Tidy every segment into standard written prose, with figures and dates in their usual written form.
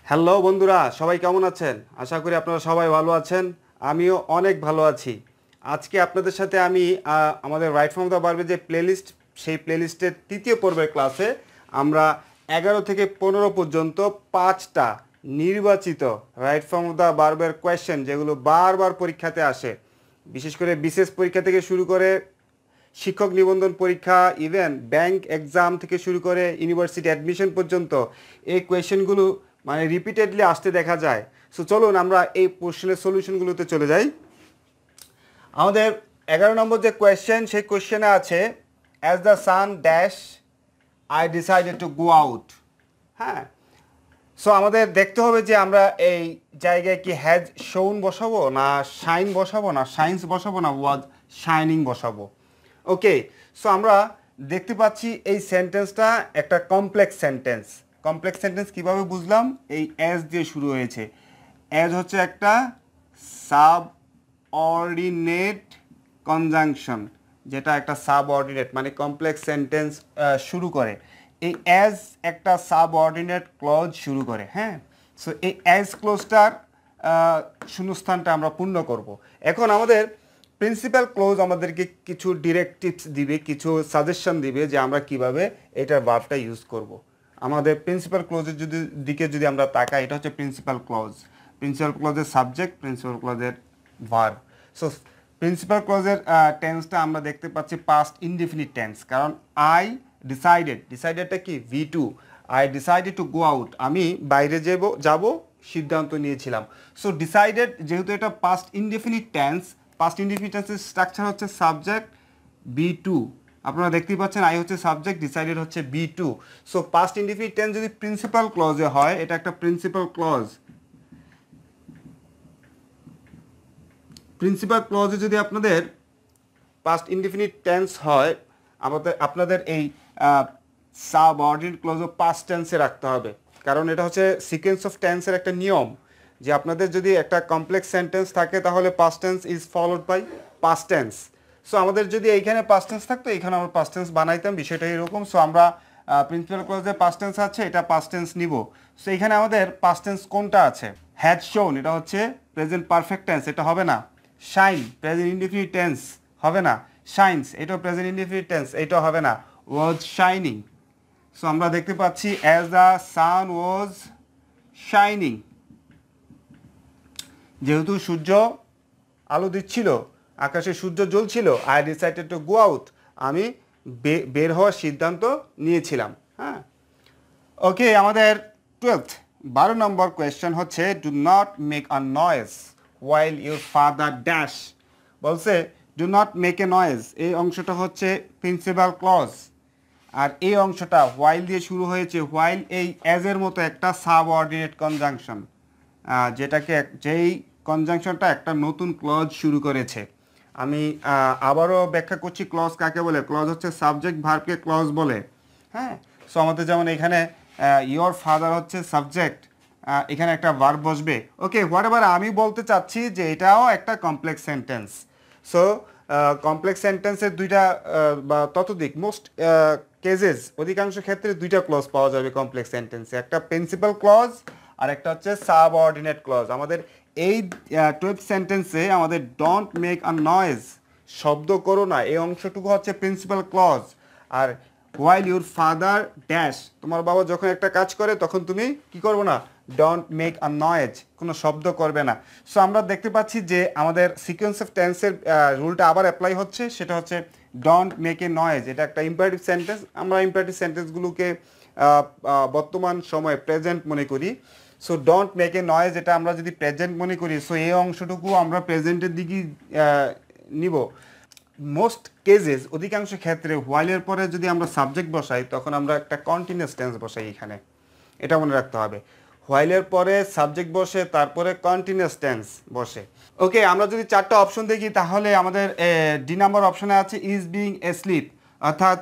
Hello বন্ধুরা, সবাই কেমন আছেন? আশা করি আপনারা সবাই ভালো আছেন। আমিও অনেক ভালো আছি। আজকে আপনাদের সাথে আমি আমাদের রাইট ফর্ম অফ দ্য ভার্বের যে প্লেলিস্ট, সেই প্লেলিস্টের তৃতীয় পর্বের ক্লাসে আমরা 11 থেকে 15 পর্যন্ত 5টা নির্বাচিত রাইট ফর্ম অফ দ্য ভার্বের কোয়েশ্চেন, যেগুলো বারবার পরীক্ষাতে আসে, বিশেষ করে বিশেষ পরীক্ষা থেকে শুরু করে শিক্ষক নিবন্ধন পরীক্ষা, ইভেন ব্যাংক এক্সাম থেকে শুরু করে ইউনিভার্সিটি অ্যাডমিশন পর্যন্ত এই কোয়েশ্চেনগুলো মানে রিপিটেডলি আসতে দেখা যায়। সো চলুন আমরা এই কোয়েশ্চেনের সলিউশনগুলোতে চলে যাই। আমাদের 11 নম্বর যে কোয়েশ্চেন, সেই কোয়েশ্চেনে আছে as the sun dash I decided to go out. হ্যাঁ, সো আমাদের দেখতে হবে যে আমরা এই জায়গায় কি হ্যাজ শোন বসাবো, না শাইন বসাবো, না শাইন্স বসাবো, না ওয়াজ শাইনিং বসাবো। ওকে, সো আমরা দেখতে পাচ্ছি এই সেন্টেন্সটা একটা কমপ্লেক্স সেন্টেন্স। কমপ্লেক্স সেন্টেন্স কীভাবে বুঝলাম? এই অ্যাজ দিয়ে শুরু হয়েছে। অ্যাজ হচ্ছে একটা সাবঅর্ডিনেট কনজাংশন, যেটা একটা সাবঅর্ডিনেট মানে কমপ্লেক্স সেন্টেন্স শুরু করে। এই অ্যাজ একটা সাবঅর্ডিনেট ক্লজ শুরু করে। হ্যাঁ, সো এই অ্যাজ ক্লোজটার শূন্যস্থানটা আমরা পূর্ণ করব। এখন আমাদের প্রিন্সিপাল ক্লোজ আমাদেরকে কিছু ডিরেক্টিভস দিবে, কিছু সাজেশন দিবে যে আমরা কিভাবে এটার ভার্বটা ইউজ করব। আমাদের প্রিন্সিপাল ক্লোজের দিকে যদি আমরা তাকাই, এটা হচ্ছে প্রিন্সিপাল ক্লোজ। প্রিন্সিপাল ক্লোজের সাবজেক্ট, প্রিন্সিপাল ক্লোজের ভার্ব। সো প্রিন্সিপাল ক্লোজের টেন্সটা আমরা দেখতে পাচ্ছি পাস্ট ইনডিফিনিট টেন্স, কারণ আই ডিসাইডেডটা কি V2। I decided to go out, আমি বাইরে যাব সিদ্ধান্ত নিয়েছিলাম। সো ডিসাইডেড যেহেতু এটা past indefinite tense, past indefinite টেন্সের স্ট্রাকচার হচ্ছে সাবজেক্ট B2। আপনারা দেখতেই পাচ্ছেন আই হচ্ছে সাবজেক্ট, ডিসাইডেড হচ্ছে B2। So past indefinite tense যদি প্রিন্সিপাল ক্লজে হয়, এটা একটা প্রিন্সিপাল ক্লজ। প্রিন্সিপাল ক্লজে যদি আপনাদের পাস্ট ইনডিফিনিট টেন্স হয়, আপনাদের এই সাবঅর্ডিনেট ক্লজও পাস্ট টেন্সে রাখতে হবে, কারণ এটা হচ্ছে সিকোয়েন্স অফ টেন্সের একটা নিয়ম যে আপনাদের যদি একটা কমপ্লেক্স সেন্টেন্স থাকে তাহলে past tense is followed by past tense. So আমাদের যদি এইখানে পাস্ট টেন্স থাকতো, এখানে আমরা পাস্ট টেন্স বানাইতাম, বিষয়টা এরকম। সো আমরা প্রিন্সিপাল ক্লজে পাস্ট টেন্স আছে, এটা পাস্ট টেন্স নিব। সো এখানে আমাদের পাস্ট টেন্স কোনটা আছে? হ্যাড শোন, এটা হচ্ছে প্রেজেন্ট পারফেক্ট টেন্স, এটা হবে না। শাইন, প্রেজেন্ট ইনডিফিনিট টেন্স, হবে না। শাইন্স, এটাও প্রেজেন্ট ইনডিফিনিট টেন্স, এটাও হবে না। ওয়াজ শাইনিং। সো আমরা দেখতে পাচ্ছি as the sun was shining, যেহেতু সূর্য আলো দিচ্ছিল, আকাশে সূর্য জ্বলছিল, I decided to go out, আমি বের হওয়ার সিদ্ধান্ত নিয়েছিলাম। হ্যাঁ, ওকে, আমাদের 12 নম্বর কোয়েশ্চেন হচ্ছে do not make a noise while your father dash. বলছে do not make a noise, এই অংশটা হচ্ছে প্রিন্সিপাল ক্লজ, আর এই অংশটা হোয়াইল দিয়ে শুরু হয়েছে। হোয়াইল এই অ্যাজের মতো একটা সাবঅর্ডিনেট কনজাংশন, যেই কনজাংশনটা একটা নতুন ক্লজ শুরু করেছে। আমি আবারও ব্যাখ্যা করছি ক্লজ কাকে বলে। ক্লজ হচ্ছে সাবজেক্ট ভার্বকে ক্লজ বলে। হ্যাঁ, সো আমাদের যেমন এখানে ইয়োর ফাদার হচ্ছে সাবজেক্ট, এখানে একটা ভার্ব বসবে। ওকে, হোয়াটএভার, আমি বলতে চাচ্ছি যে এটাও একটা কমপ্লেক্স সেন্টেন্স। সো কমপ্লেক্স সেন্টেন্সের দুইটা বা ততোধিক মোস্ট কেসেস, অধিকাংশ ক্ষেত্রে দুইটা ক্লজ পাওয়া যাবে কমপ্লেক্স সেন্টেন্সে, একটা প্রিন্সিপাল ক্লজ আর একটা হচ্ছে সাবঅর্ডিনেট ক্লজ। আমাদের এই 12th সেন্টেন্সে আমাদের ডোন্ট মেক আ নয়েজ, শব্দ করো না, এই অংশটুকু হচ্ছে প্রিন্সিপাল ক্লজ। আর হোয়াইল ইউর ফাদার ড্যাশ, তোমার বাবা যখন একটা কাজ করে তখন তুমি কি করবে না? ডোন্ট মেক আ নয়েজ, কোনো শব্দ করবে না। সো আমরা দেখতে পাচ্ছি যে আমাদের সিকোয়েন্স অফ টেন্সের রুলটা আবার অ্যাপ্লাই হচ্ছে, সেটা হচ্ছে ডোন্ট মেক এ নয়েজ। এটা একটা ইম্পারেটিভ সেন্টেন্স, আমরা ইম্পারেটিভ সেন্টেন্সগুলোকে বর্তমান সময়ে প্রেজেন্ট মনে করি। So don't make a noise, এটা আমরা যদি প্রেজেন্ট মনে করি, সো এই অংশটুকু আমরা প্রেজেন্টের দিকেই নিব। মোস্ট কেসেস, অধিকাংশ ক্ষেত্রে হোয়াইলের পরে যদি আমরা সাবজেক্ট বসাই, তখন আমরা একটা কন্টিনিউয়াস টেন্স বসাই এখানে, এটা মনে রাখতে হবে। হোয়াইলের পরে সাবজেক্ট বসে, তারপরে কন্টিনিউয়াস টেন্স বসে। ওকে, আমরা যদি 4টা অপশন দেখি, তাহলে আমাদের ডি নাম্বার অপশনে আছে ইজ বিং এস্লিপ, অর্থাৎ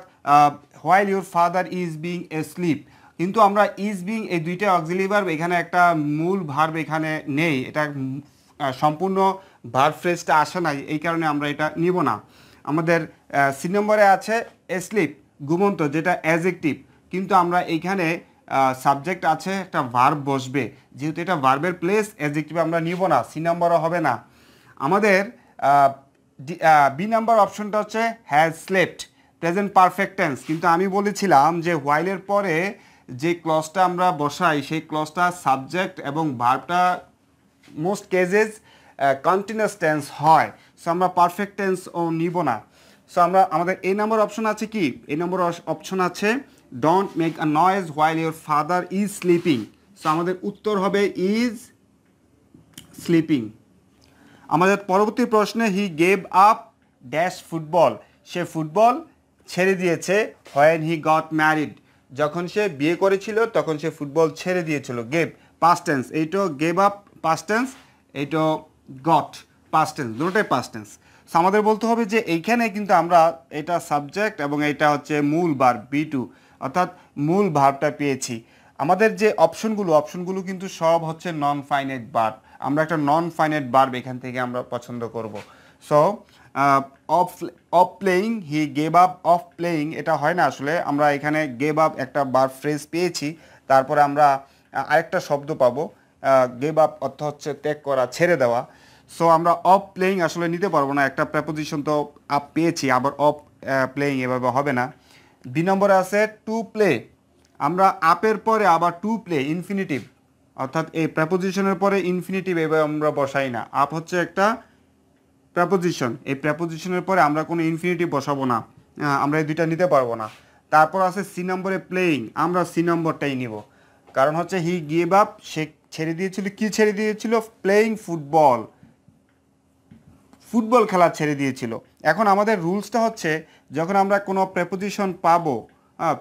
while your father is being asleep. কিন্তু আমরা ইজ বিং এই দুইটা অক্সিলারি ভার্ব, এখানে একটা মূল ভার্ব এখানে নেই, এটা সম্পূর্ণ ভার্ব ফ্রেজটা আসে নাই, এই কারণে আমরা এটা নিব না। আমাদের সি নম্বরে আছে এস্লিপ, ঘুমন্ত, যেটা অ্যাডজেক্টিভ, কিন্তু আমরা এইখানে সাবজেক্ট আছে একটা ভার্ব বসবে, যেহেতু এটা ভার্বের প্লেস অ্যাডজেক্টিভ আমরা নিব না, সি নাম্বারও হবে না। আমাদের বি নাম্বার অপশনটা হচ্ছে has slept, present perfect tense. কিন্তু আমি বলেছিলাম যে হোয়াইলের পরে যে ক্লজটা আমরা বসাই সেই ক্লজটা সাবজেক্ট এবং ভার্বটা মোস্ট কেসেস কন্টিনিউয়াস টেন্স হয়। সো আমরা পারফেক্ট টেন্সও নিব না। সো আমরা আমাদের এই নাম্বার অপশন আছে কি, এই নম্বর অপশন আছে don't make a noise while your father is sleeping. So আমাদের উত্তর হবে ইজ স্লিপিং। আমাদের পরবর্তী প্রশ্নে he gave up dash football, say football ছেড়ে দিয়েছে হোয়েন হি গট ম্যারিড, যখন সে বিয়ে করেছিল তখন সে ফুটবল ছেড়ে দিয়েছিল। গেভ পাস্ট টেন্স, এইটো গেভ আপ পাস্ট টেন্স, এইটো গট পাস্ট টেন্স, দুটোটাই পাস্ট টেন্স। সো আমাদের বলতে হবে যে এইখানে কিন্তু আমরা এটা সাবজেক্ট এবং এটা হচ্ছে মূল ভার্ব B2, অর্থাৎ মূল ভার্বটা পেয়েছি। আমাদের যে অপশনগুলো কিন্তু সব হচ্ছে নন ফাইনাইট ভার্ব। আমরা একটা নন ফাইনাইট ভার্ব এখান থেকে আমরা পছন্দ করব। So of playing, he gave up of playing, এটা হয় না আসলে। আমরা এখানে গেভ আপ একটা ভার্ব ফ্রেজ পেয়েছি, তারপরে আমরা আরেকটা শব্দ পাবো, গেভ আপ অর্থ হচ্ছে ত্যাগ করা, ছেড়ে দেওয়া। সো আমরা অফ প্লেয়িং আসলে নিতে পারবো না, একটা প্রেপোজিশন তো আপ পেয়েছি, আবার অফ প্লেয়িং এভাবে হবে না। বি নম্বরে আছে টু প্লে, আমরা আপের পরে আবার টু প্লে ইনফিনিটিভ, অর্থাৎ এই প্রেপোজিশনের পরে ইনফিনিটিভ এভাবে আমরা বসাই না। আপ হচ্ছে একটা প্রেপোজিশন, এই প্রেপোজিশনের পরে আমরা কোনো ইনফিনিটিভ বসাবো না, আমরা এই দুইটা নিতে পারবো না। তারপর আছে সি নম্বরে প্লেয়িং, আমরা সি নম্বরটাই নিব, কারণ হচ্ছে হি গিভ আপ, সে ছেড়ে দিয়েছিল, কি ছেড়ে দিয়েছিল, প্লেয়িং ফুটবল, ফুটবল খেলা ছেড়ে দিয়েছিল। এখন আমাদের রুলসটা হচ্ছে যখন আমরা কোনো প্রেপোজিশন পাবো,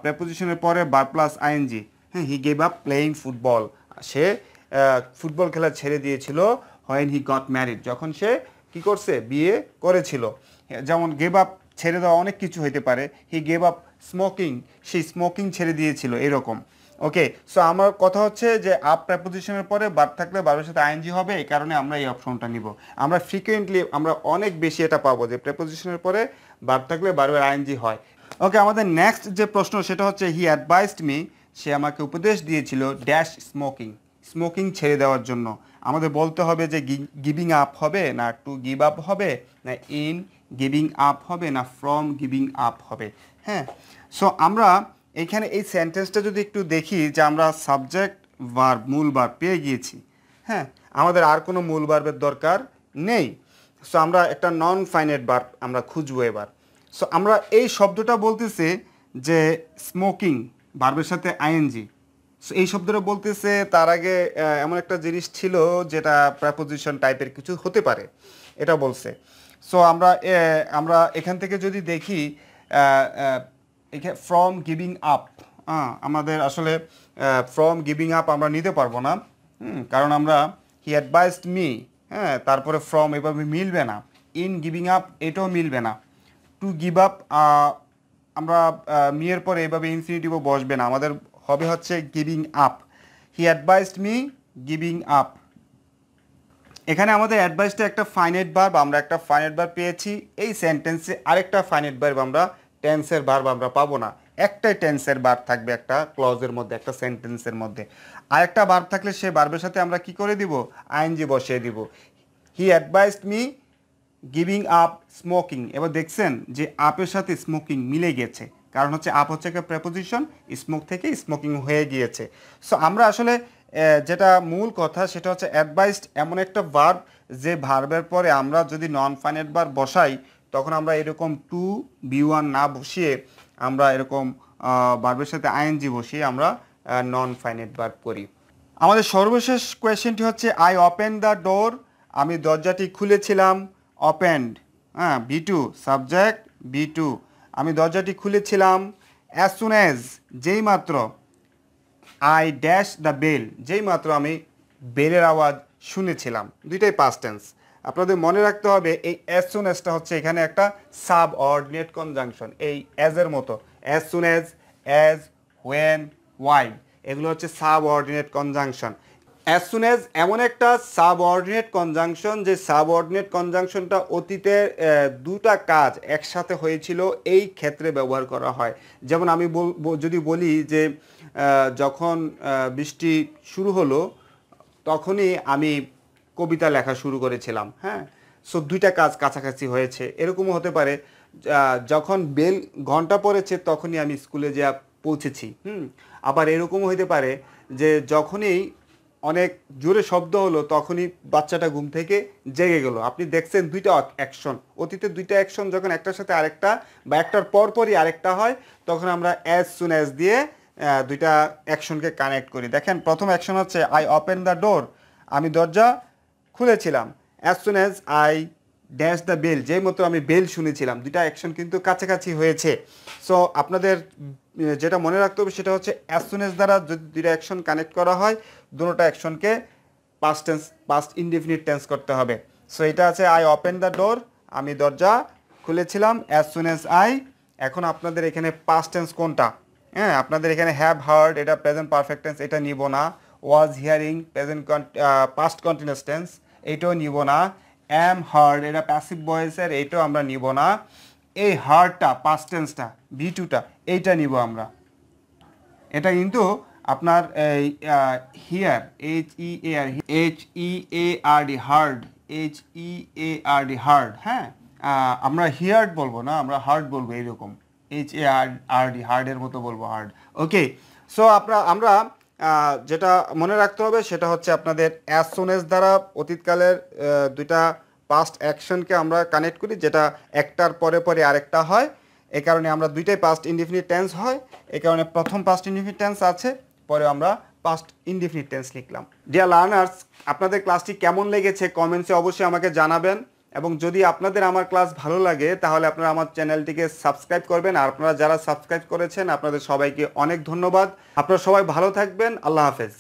প্রেপোজিশনের পরে ভার্ব প্লাস আইএনজি, হ্যাঁ, he gave up playing football, say football খেলা ছেড়ে দিয়েছিল হোয়েন হি গট ম্যারিড, যখন সে কি করছে, বিয়ে করেছিল। যেমন গেভ আপ ছেড়ে দেওয়া অনেক কিছু হতে পারে, হি গেভ আপ স্মোকিং, সেই স্মোকিং ছেড়ে দিয়েছিল, এরকম। ওকে, সো আমার কথা হচ্ছে যে আপ প্রেপোজিশনের পরে ভার্ব থাকলে ভার্বের সাথে আইএনজি হবে, এই কারণে আমরা এই অপশনটা নিব। আমরা ফ্রিকুয়েন্টলি আমরা অনেক বেশি এটা পাবো যে প্রেপোজিশনের পরে ভার্ব থাকলে ভার্বের আইএনজি হয়। ওকে, আমাদের নেক্সট যে প্রশ্ন সেটা হচ্ছে হি অ্যাডভাইসড মি, সে আমাকে উপদেশ দিয়েছিল ড্যাশ স্মোকিং, স্মোকিং ছেড়ে দেওয়ার জন্য। আমাদের বলতে হবে যে গিভিং আপ হবে না টু গিভ আপ হবে, না ইন গিভিং আপ হবে, না ফ্রম গিভিং আপ হবে। হ্যাঁ, সো আমরা এইখানে এই সেন্টেন্সটা যদি একটু দেখি যে আমরা সাবজেক্ট ভার্ব মূল ভার্ব পেয়ে গিয়েছি। হ্যাঁ, আমাদের আর কোনো মূল ভার্বের দরকার নেই। সো আমরা একটা নন ফাইনাইট ভার্ব আমরা খুঁজবো এবার। সো আমরা এই শব্দটা বলতেছে যে স্মোকিং ভার্বের সাথে আইএনজি। সো এই শব্দটা বলতেছে তার আগে এমন একটা জিনিস ছিল যেটা প্রেপোজিশন টাইপের কিছু হতে পারে, এটা বলছে। সো আমরা এখান থেকে যদি দেখি ফ্রম গিভিং আপ, আমাদের আসলে ফ্রম গিভিং আপ আমরা নিতে পারবো না, কারণ আমরা হি অ্যাডভাইসড মি, হ্যাঁ, তারপরে ফ্রম এভাবে মিলবে না, ইন গিভিং আপ এটাও মিলবে না, টু গিভ আপ আমরা মিয়ের পরে এভাবে ইনফিনিটিভও বসবে না, আমাদের হবে হচ্ছে giving up. He advised me giving up. এখানে আমাদের অ্যাডভাইসটা একটা ফাইনাইট ভার্ব, আমরা একটা ফাইনাইট ভার্ব পেয়েছি। এই সেন্টেন্সে আরেকটা ফাইনাইট ভার্ব আমরা টেন্সের ভার্ব আমরা পাবো না, একটাই টেন্সের ভার্ব থাকবে একটা ক্লজের মধ্যে, একটা সেন্টেন্সের মধ্যে। আরেকটা ভার্ব থাকলে সেই ভার্বের সাথে আমরা কি করে দিব, আইএনজি বসিয়ে দিব। He advised me giving up smoking, এবার দেখছেন যে আপের সাথে স্মোকিং মিলে গেছে, কারণ হচ্ছে আপ হচ্ছে একটা প্রেপোজিশন, স্মোক থেকে স্মোকিং হয়ে গিয়েছে। সো আমরা আসলে যেটা মূল কথা সেটা হচ্ছে অ্যাডভাইসড এমন একটা ভার্ব যে ভার্বের পরে আমরা যদি নন ফাইনাইট ভার্ব বসাই তখন আমরা এরকম টু B1 না বসিয়ে আমরা এরকম ভার্বের সাথে আইএনজি বসিয়ে আমরা নন ফাইনাইট ভার্ব করি। আমাদের সর্বশেষ কোয়েশ্চেনটি হচ্ছে আই ওপেন দ্য ডোর, আমি দরজাটি খুলেছিলাম, ওপেন্ড, হ্যাঁ, B2 সাবজেক্ট B2, আমি দরজাটি খুলেছিলাম। অ্যাজ সুন অ্যাজ, যেই মাত্র, আই ড্যাশ দ্য বেল, যেই মাত্র আমি বেলের আওয়াজ শুনেছিলাম, দুইটাই পাস্ট টেন্স। আপনাদের মনে রাখতে হবে এই অ্যাজ সুন অ্যাজটা হচ্ছে এখানে একটা সাব অর্ডিনেট কনজাংশন, এই অ্যাজের মতো, অ্যাজ সুন অ্যাজ, হোয়েন, ওয়াইল, এগুলো হচ্ছে sub ordinate conjunction. As soon as এমন একটা সাবঅর্ডিনেট কনজাংশন, যে সাবঅর্ডিনেট কনজাংশনটা অতীতের দুটা কাজ একসাথে হয়েছিল এই ক্ষেত্রে ব্যবহার করা হয়। যেমন আমি যদি বলি যে যখন বৃষ্টি শুরু হলো তখনই আমি কবিতা লেখা শুরু করেছিলাম। হ্যাঁ, সো দুইটা কাজ কাছাকাছি হয়েছে। এরকমও হতে পারে যখন বেল ঘন্টা পড়েছে তখনই আমি স্কুলে যা পৌঁছেছি। আবার এরকমও হতে পারে যে যখনই অনেক জোরে শব্দ হলো তখনই বাচ্চাটা ঘুম থেকে জেগে গেল। আপনি দেখছেন দুইটা অ্যাকশন, অতীতে দুইটা অ্যাকশন যখন একটার সাথে আরেকটা বা একটার পরপরই আরেকটা হয় তখন আমরা অ্যাজ সুন অ্যাজ দিয়ে দুইটা অ্যাকশনকে কানেক্ট করি। দেখেন প্রথম অ্যাকশন হচ্ছে আই ওপেন দ্য ডোর, আমি দরজা খুলেছিলাম। As soon as I dash the bell, যেই মতো আমি বেল শুনেছিলাম। দুইটা অ্যাকশন কিন্তু কাছাকাছি হয়েছে। সো আপনাদের যেটা মনে রাখতে হবে সেটা হচ্ছে অ্যাজ সুন অ্যাজ দ্বারা যদি দুইটা অ্যাকশন কানেক্ট করা হয় দুটোটা অ্যাকশনকে পাস্ট ইনডেফিনিট টেন্স করতে হবে। সো এটা আছে আই ওপেন দ্য ডোর, আমি দরজা খুলেছিলাম। অ্যাজ সুন অ্যাজ আই, এখন আপনাদের এখানে পাস্ট টেন্স কোনটা? হ্যাঁ, আপনাদের এখানে হ্যাভ হার্ড, এটা প্রেজেন্ট পারফেক্ট টেন্স, এটা নিব না। Was hearing, present past continuous tense, এইটাও নিব না। অ্যাম হার্ড, এটা প্যাসিভ ভয়েসের, এইটাও আমরা নিব না। এই হার্ডটা পাস্ট টেন্সটা ভি2টা এইটা নিব আমরা। এটা কিন্তু আপনার এই here HEARD hard, HEARD hard. হ্যাঁ, আমরা হিয়ার্ড বলবো না, আমরা হার্ড বলবো, এইরকম HARD হার্ডের মতো বলবো, হার্ড। ওকে, সো আমরা যেটা মনে রাখতে হবে সেটা হচ্ছে আপনাদের অ্যাজ সুন অ্যাজ দ্বারা অতীতকালের দুইটা পাস্ট অ্যাকশনকে আমরা কানেক্ট করি, যেটা একটার পরে পরে আরেকটা হয়। এই কারণে আমরা দুইটাই পাস্ট ইনডিফিনিট টেন্স হয়। এই কারণে প্রথম পাস্ট ইনডিফিনিট টেন্স আছে, পরে আমরা পাস্ট ইনডিফিনিট টেন্স লিখলাম। ডিয়ার লার্নার্স, আপনাদের ক্লাসটি কেমন লেগেছে কমেন্টসে অবশ্যই আমাকে জানাবেন। এবং যদি আপনাদের আমার ক্লাস ভালো লাগে তাহলে আপনারা আমার চ্যানেলটিকে সাবস্ক্রাইব করবেন। আর আপনারা যারা সাবস্ক্রাইব করেছেন আপনাদের সবাইকে অনেক ধন্যবাদ। আপনারা সবাই ভালো থাকবেন। আল্লাহ হাফেজ।